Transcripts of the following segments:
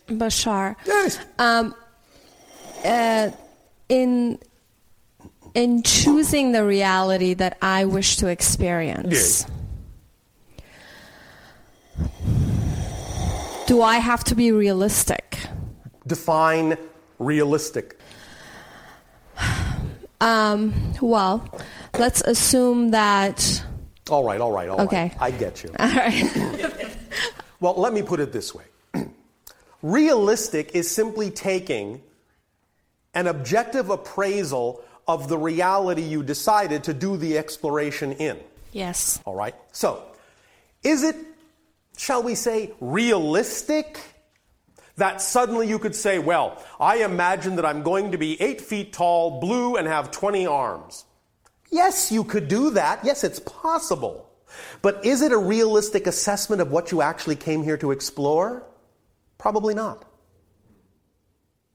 Bashar. Yes. In choosing the reality that I wish to experience, do I have to be realistic? Define realistic. Well, let's assume that... All right. Okay. I get you. All right. Well, let me put it this way. Realistic is simply taking an objective appraisal of the reality you decided to do the exploration in. Yes. All right? So, is it, shall we say, realistic that suddenly you could say, well, I imagine that I'm going to be 8 feet tall, blue, and have 20 arms? Yes, you could do that. Yes, it's possible. But is it a realistic assessment of what you actually came here to explore? Probably not.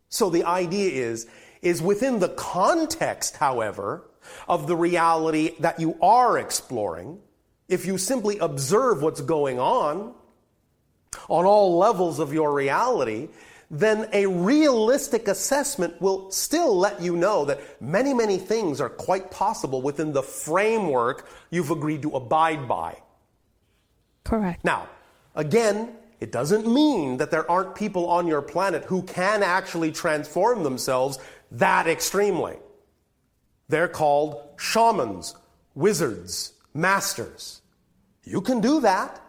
So the idea is within the context, however, of the reality that you are exploring, if you simply observe what's going on all levels of your reality, then a realistic assessment will still let you know that many, many things are quite possible within the framework you've agreed to abide by. Correct. Now, again, it doesn't mean that there aren't people on your planet who can actually transform themselves that extremely. They're called shamans, wizards, masters. You can do that.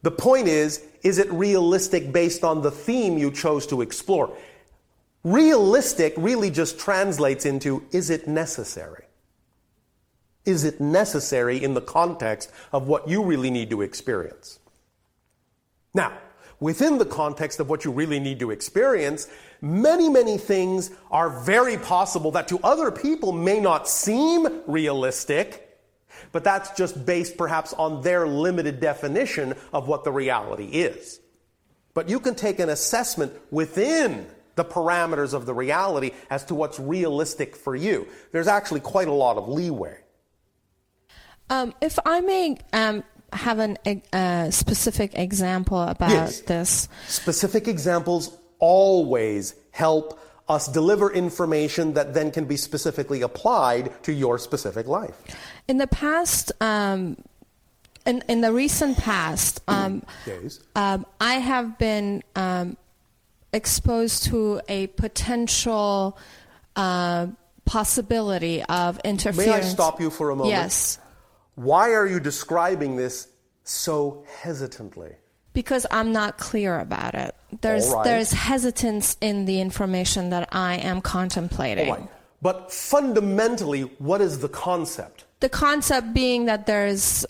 The point is it realistic based on the theme you chose to explore? Realistic really just translates into, is it necessary? Is it necessary in the context of what you really need to experience? Now, within the context of what you really need to experience, many, many things are very possible that to other people may not seem realistic, but that's just based perhaps on their limited definition of what the reality is. But you can take an assessment within the parameters of the reality as to what's realistic for you. There's actually quite a lot of leeway. If I may have a specific example about this. Specific examples always help us deliver information that then can be specifically applied to your specific life. In the past, in the recent past, I have been exposed to a potential possibility of interference. May I stop you for a moment? Yes. Why are you describing this so hesitantly? Because I'm not clear about it. There's hesitance in the information that I am contemplating. All right. But fundamentally, what is the concept? The concept being that there's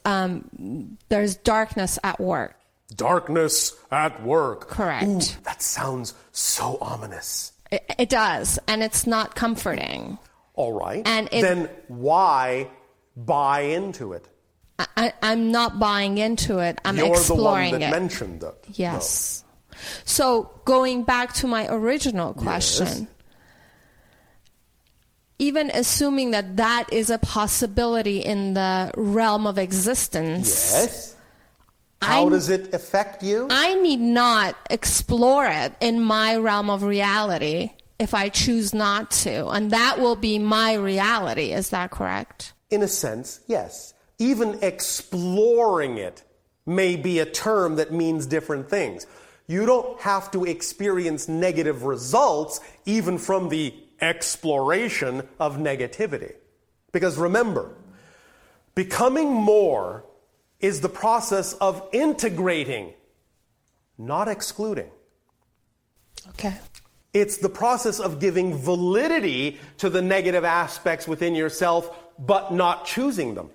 darkness at work. Darkness at work. Correct. Ooh, that sounds so ominous. It does, and it's not comforting. All right. Then why buy into it? I'm not buying into it. I'm exploring it. You're the one that it. mentioned it. Yes. No. So going back to my original question, yes. Even assuming that that is a possibility in the realm of existence, yes. How does it affect you? I need not explore it in my realm of reality if I choose not to, and that will be my reality. Is that correct? In a sense, yes. Even exploring it may be a term that means different things. You don't have to experience negative results even from the exploration of negativity. Because remember, becoming more is the process of integrating, not excluding. Okay. It's the process of giving validity to the negative aspects within yourself, but not choosing them.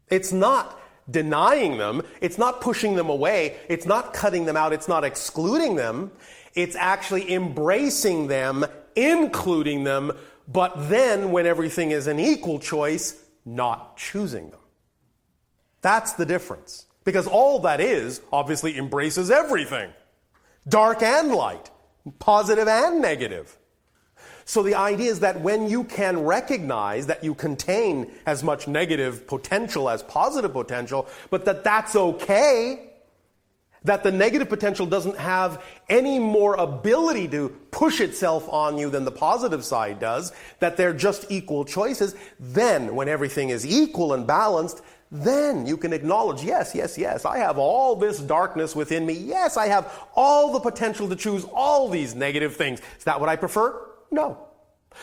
It's not denying them. It's not pushing them away. It's not cutting them out. It's not excluding them. It's actually embracing them, including them, but then when everything is an equal choice, not choosing them. That's the difference. Because all that is, obviously, embraces everything. Dark and light. Positive and negative. So the idea is that when you can recognize that you contain as much negative potential as positive potential, but that's okay, that the negative potential doesn't have any more ability to push itself on you than the positive side does, that they're just equal choices, then when everything is equal and balanced, then you can acknowledge, yes, I have all this darkness within me. Yes, I have all the potential to choose all these negative things. Is that what I prefer? No.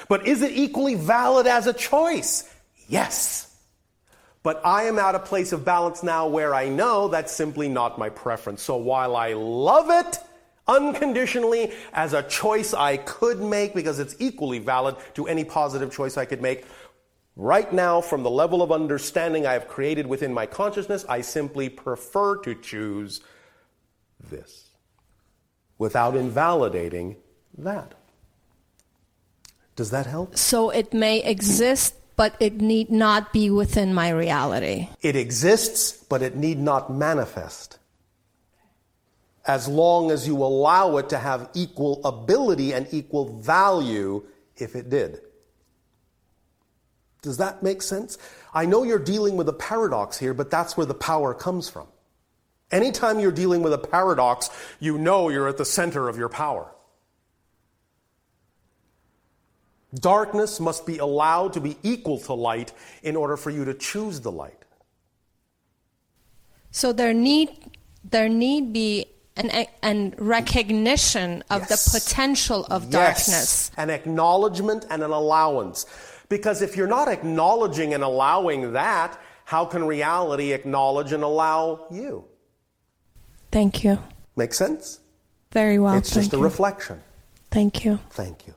But is it equally valid as a choice? Yes. But I am at a place of balance now where I know that's simply not my preference. So while I love it unconditionally as a choice I could make because it's equally valid to any positive choice I could make, right now from the level of understanding I have created within my consciousness, I simply prefer to choose this without invalidating that. Does that help? So it may exist, but it need not be within my reality. It exists, but it need not manifest. As long as you allow it to have equal ability and equal value if it did. Does that make sense? I know you're dealing with a paradox here, but that's where the power comes from. Anytime you're dealing with a paradox, you know you're at the center of your power. Darkness must be allowed to be equal to light in order for you to choose the light. So there need be an recognition of the potential of darkness. An acknowledgement and an allowance. Because if you're not acknowledging and allowing that, how can reality acknowledge and allow you? Thank you. Make sense? Very well. It's just a reflection. Thank you. Thank you.